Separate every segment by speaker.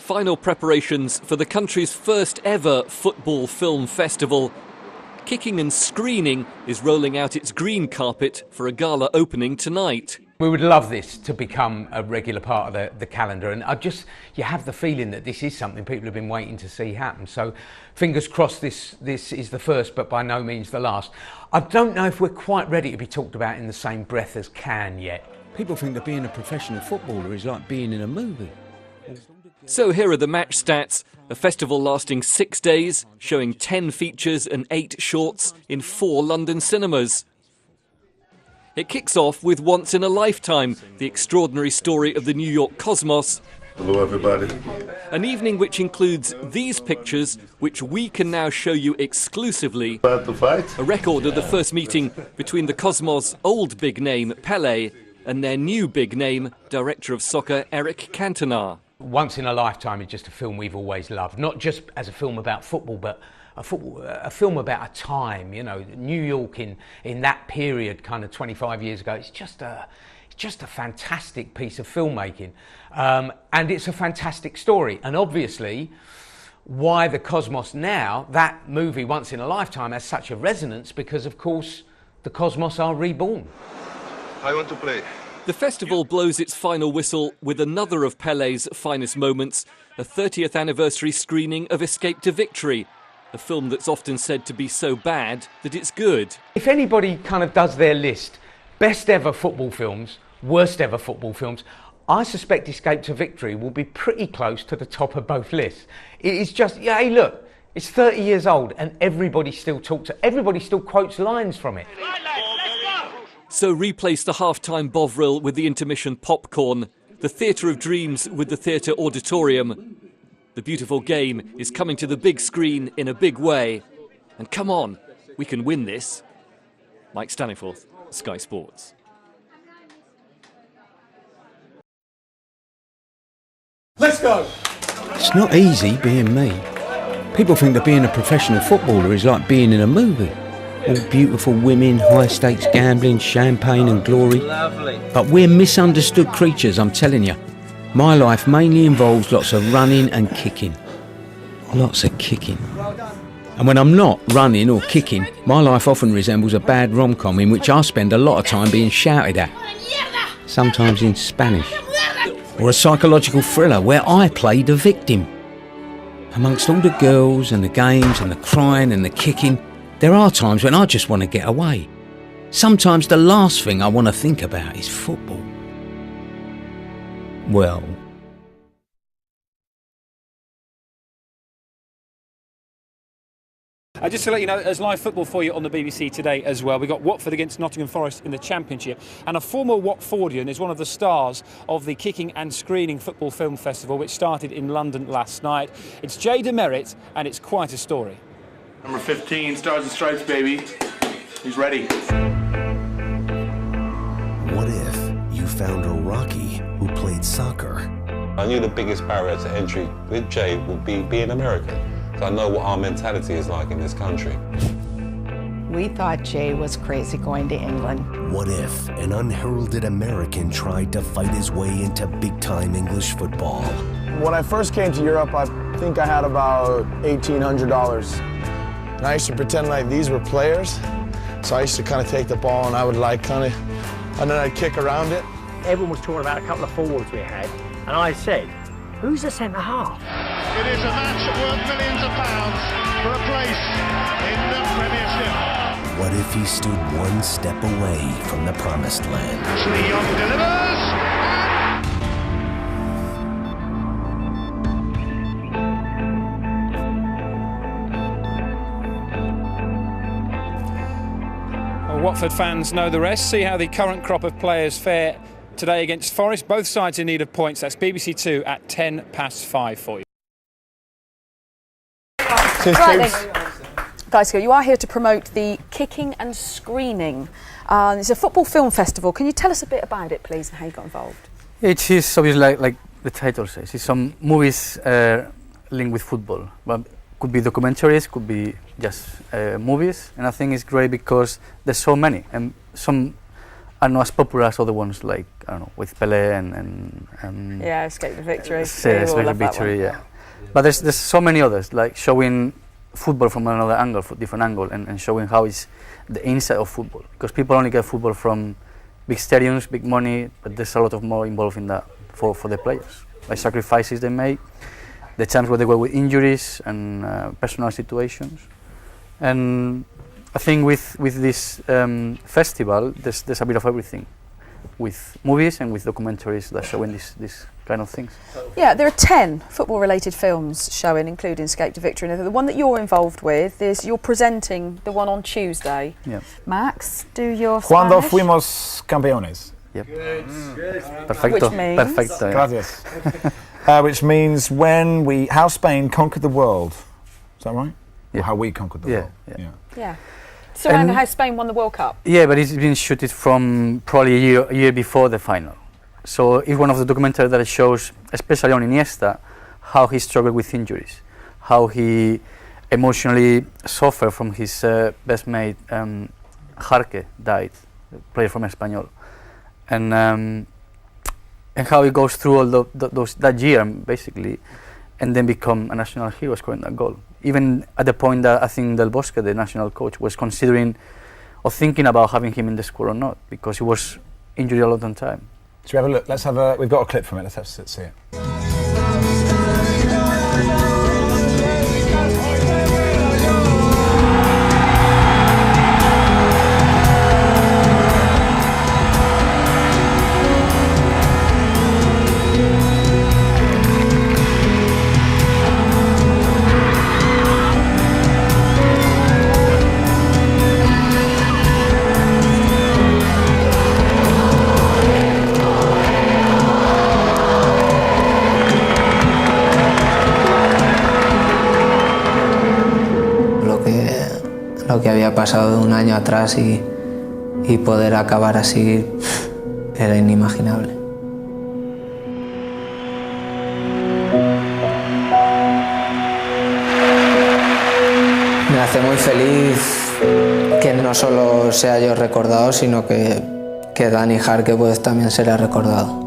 Speaker 1: Final preparations for the country's first ever football film festival. Kicking and Screening is rolling out its green carpet for a gala opening tonight.
Speaker 2: We would love this to become a regular part of the calendar, and you have the feeling that this is something people have been waiting to see happen. So fingers crossed this is the first, but by no means the last. I don't know if we're quite ready to be talked about in the same breath as Cannes yet.
Speaker 3: People think that being a professional footballer is like being in a movie.
Speaker 1: So here are the match stats. A festival lasting 6 days, showing 10 features and 8 shorts in 4 London cinemas. It kicks off with Once in a Lifetime, the extraordinary story of the New York Cosmos.
Speaker 4: Hello everybody.
Speaker 1: An evening which includes these pictures, which we can now show you exclusively.
Speaker 4: About the fight?
Speaker 1: A record of the first meeting between the Cosmos' old big name, Pelé, and their new big name, director of soccer, Eric Cantona.
Speaker 2: Once in a Lifetime is just a film we've always loved, not just as a film about football, but a film about a time, you know, New York in that period, kind of 25 years ago. It's just a fantastic piece of filmmaking, and it's a fantastic story. And obviously, why the Cosmos now, that movie Once in a Lifetime has such a resonance, because of course the Cosmos are reborn.
Speaker 4: I want to play.
Speaker 1: The festival blows its final whistle with another of Pelé's finest moments, a 30th anniversary screening of Escape to Victory, a film that's often said to be so bad that it's good.
Speaker 2: If anybody kind of does their list, best ever football films, worst ever football films, I suspect Escape to Victory will be pretty close to the top of both lists. It is just, yeah, hey look, it's 30 years old and everybody still quotes lines from it.
Speaker 1: So replace the half-time Bovril with the intermission popcorn, the Theatre of Dreams with the Theatre Auditorium. The beautiful game is coming to the big screen in a big way. And come on, we can win this. Mike Staniforth, Sky Sports.
Speaker 5: Let's go!
Speaker 3: It's not easy being me. People think that being a professional footballer is like being in a movie. All beautiful women, high-stakes gambling, champagne and glory.
Speaker 5: Lovely.
Speaker 3: But we're misunderstood creatures, I'm telling you. My life mainly involves lots of running and kicking. Lots of kicking. And when I'm not running or kicking, my life often resembles a bad rom-com in which I spend a lot of time being shouted at. Sometimes in Spanish. Or a psychological thriller where I play the victim. Amongst all the girls and the games and the crying and the kicking, there are times when I just want to get away. Sometimes the last thing I want to think about is football. Well...
Speaker 6: Just to let you know, there's live football for you on the BBC today as well. We've got Watford against Nottingham Forest in the Championship, and a former Watfordian is one of the stars of the Kicking and Screening Football Film Festival, which started in London last night. It's Jay Demerit, and it's quite a story.
Speaker 7: Number 15, Stars and Stripes, baby. He's ready.
Speaker 8: What if you found a Rocky who played soccer?
Speaker 9: I knew the biggest barrier to entry with Jay would be being American. So I know what our mentality is like in this country.
Speaker 10: We thought Jay was crazy going to England.
Speaker 8: What if an unheralded American tried to fight his way into big-time English football?
Speaker 11: When I first came to Europe, I think I had about $1,800. And I used to pretend like these were players. So I used to kind of take the ball and I would and then I'd kick around it.
Speaker 12: Everyone was talking about a couple of forwards we had, and I said, who's the centre half?
Speaker 13: It is a match worth millions of pounds for a place in the Premiership.
Speaker 8: What if he stood one step away from the promised land?
Speaker 13: Ashley Young delivers.
Speaker 6: Well, Watford fans know the rest. See how the current crop of players fare today against Forest. Both sides in need of points. That's BBC 2 at 5:10 for you.
Speaker 14: Right then, guys, you are here to promote the Kicking and Screening. It's a football film festival. Can you tell us a bit about it, please, and how you got involved?
Speaker 15: It is obviously like the title says. It's some movies linked with football, but could be documentaries, could be just movies. And I think it's great because there's so many, and some are not as popular as other ones, like, I don't know, with Pelé and
Speaker 14: yeah, Escape to Victory.
Speaker 15: Escape to Victory, yeah. But there's so many others, like showing football from another angle, from different angle, and showing how it's the inside of football. Because people only get football from big stadiums, big money, but there's a lot of more involved in that for the players. Like sacrifices they make, the times where they go with injuries and personal situations. And I think with this festival, there's a bit of everything, with movies and with documentaries that showing this kind of things.
Speaker 14: Yeah, there are 10 football-related films showing, including Escape to Victory. And the one that you're involved with is you're presenting the one on Tuesday.
Speaker 15: Yeah.
Speaker 14: Max, do your
Speaker 16: Cuando
Speaker 14: Spanish?
Speaker 16: fuimos campeones.
Speaker 15: Yep.
Speaker 14: Good.
Speaker 15: Perfecto.
Speaker 14: Which means?
Speaker 15: Perfecto.
Speaker 16: Gracias. Which means how Spain conquered the world. Is that right?
Speaker 15: Yeah.
Speaker 16: Or how we conquered the world.
Speaker 14: Yeah. Surrounding how Spain won the World Cup.
Speaker 15: Yeah, but it's been shooted from probably a year before the final. So it's one of the documentaries that shows, especially on Iniesta, how he struggled with injuries, how he emotionally suffered from his best mate, Jarque, died, the player from Espanyol, and how he goes through all that year basically, and then become a national hero scoring that goal. Even at the point that I think Del Bosque, the national coach, was considering or thinking about having him in the squad or not, because he was injured a lot of time.
Speaker 16: Should we have a look? We've got a clip from it. Let's see it.
Speaker 17: Lo que había pasado un año atrás y poder acabar así era inimaginable. Me hace muy feliz que no solo sea yo recordado, sino que Dani Jarque pues también será recordado.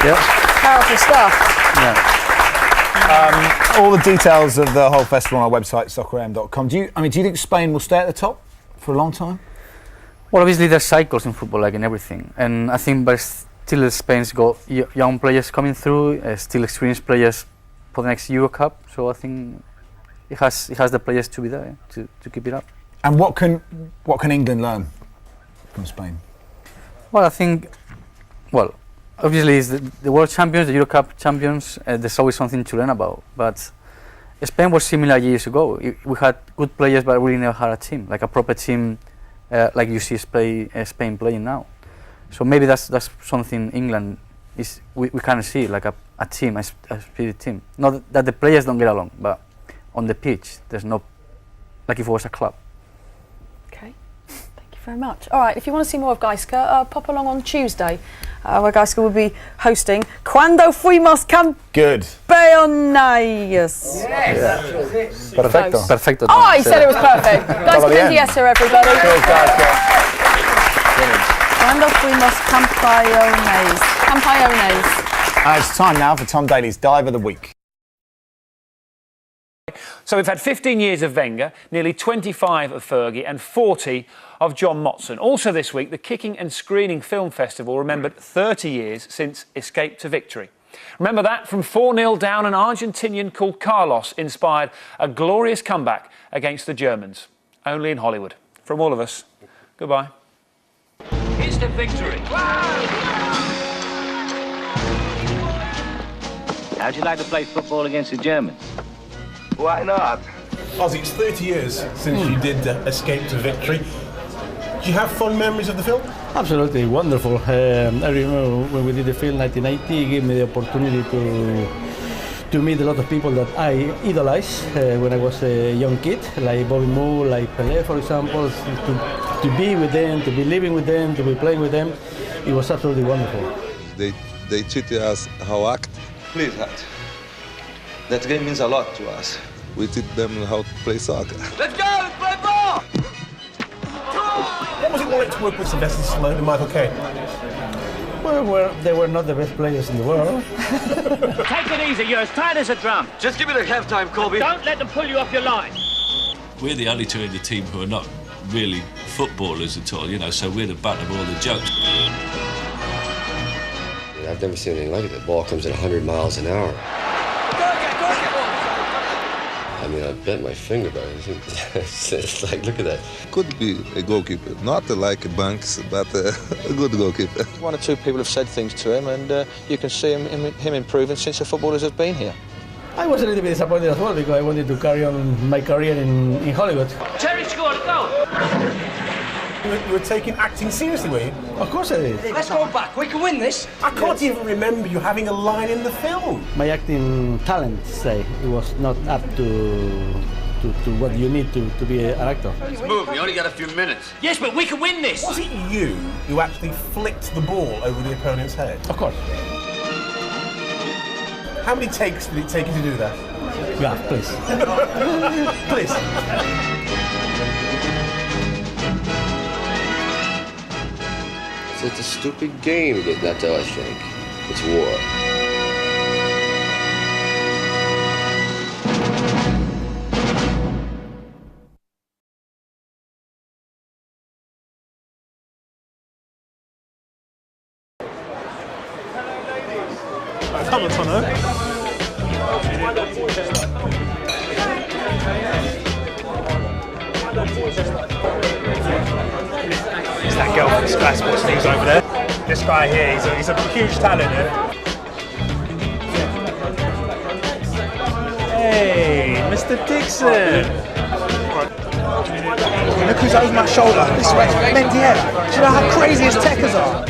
Speaker 16: Yep.
Speaker 14: Powerful stuff.
Speaker 16: Yeah. All the details of the whole festival on our website, socceram.com. Do you think Spain will stay at the top for a long time?
Speaker 15: Well, obviously there's cycles in football, like in everything, and I think but still Spain's got young players coming through, still experienced players for the next Euro Cup. So I think it has the players to be there to keep it up.
Speaker 16: And what can England learn from Spain?
Speaker 15: Well, I think, obviously it's the world champions, the Euro Cup champions. There's always something to learn about. But Spain was similar years ago. We had good players, but we never had a team, like a proper team, like you see Spain playing now. So maybe that's something England is. We kind of see like a team, a spirit team. Not that the players don't get along, but on the pitch, there's no, like if it was a club.
Speaker 14: Okay, thank you very much. All right, if you want to see more of Gaizka, pop along on Tuesday, where Gaizka will be hosting Cuando Fuimos Campeones.
Speaker 15: Yes.
Speaker 16: Perfecto.
Speaker 15: Perfecto.
Speaker 14: Oh, he said it was perfect. Gaizka Mendieta, everybody. Cuando Fuimos Campeones.
Speaker 16: And it's time now for Tom Daly's Dive of the Week.
Speaker 6: So we've had 15 years of Wenger, nearly 25 of Fergie and 40 of John Motson. Also this week, the Kicking and Screening Film Festival remembered 30 years since Escape to Victory. Remember that? From 4-0 down, an Argentinian called Carlos inspired a glorious comeback against the Germans. Only in Hollywood. From all of us, goodbye.
Speaker 1: Here's the victory.
Speaker 18: How'd you like to play football against the Germans?
Speaker 4: Why not?
Speaker 5: Ozzy, it's 30 years since you did Escape to Victory. Do you have fond memories of the film?
Speaker 19: Absolutely wonderful. I remember when we did the film in 1990, it gave me the opportunity to meet a lot of people that I idolized when I was a young kid, like Bobby Moore, like Pelé, for example. To be with them, to be living with them, to be playing with them, it was absolutely wonderful.
Speaker 9: They treated us how act,
Speaker 4: Please, Hat. That game means a lot to us.
Speaker 9: We teach them how to play soccer.
Speaker 4: Let's go! Let's play ball!
Speaker 5: What was it like to work with Sylvester Stallone and Michael Caine?
Speaker 19: Well, they were not the best players in the world.
Speaker 18: Take it easy, you're as tight as a drum.
Speaker 4: Just give it a half-time, Colby.
Speaker 18: Don't let them pull you off your line.
Speaker 20: We're the only two in the team who are not really footballers at all, you know, so we're the butt of all the jokes.
Speaker 21: I've never seen anything like it. The ball comes at 100 miles an hour. I mean, I bent my finger, but it's like, look at that.
Speaker 9: Could be a goalkeeper, not like Banks, but a good goalkeeper.
Speaker 4: One or two people have said things to him, and you can see him improving since the footballers have been here.
Speaker 19: I was a little bit disappointed as well because I wanted to carry on my career in Hollywood.
Speaker 18: Terry scored a goal.
Speaker 5: You were taking acting seriously, were you?
Speaker 19: Of course I did.
Speaker 22: Let's go back. We can win this.
Speaker 5: I can't even remember you having a line in the film.
Speaker 19: My acting talent, say, it was not up to what you need to be an actor.
Speaker 22: Let's move. We only got a few minutes. Yes, but we can win this.
Speaker 5: Was it you who actually flicked the ball over the opponent's head?
Speaker 19: Of course.
Speaker 5: How many takes did it take you to do that?
Speaker 19: Yeah, please.
Speaker 5: Please.
Speaker 21: It's a stupid game, that I think. It's war.
Speaker 5: Come on, Tono.
Speaker 23: It's that girl from Sky Sports News over there. This guy here, he's a huge talent. Hey, Mr. Dixon.
Speaker 22: Look who's over my shoulder. This way. Mendieta. Do you know how crazy his techers are?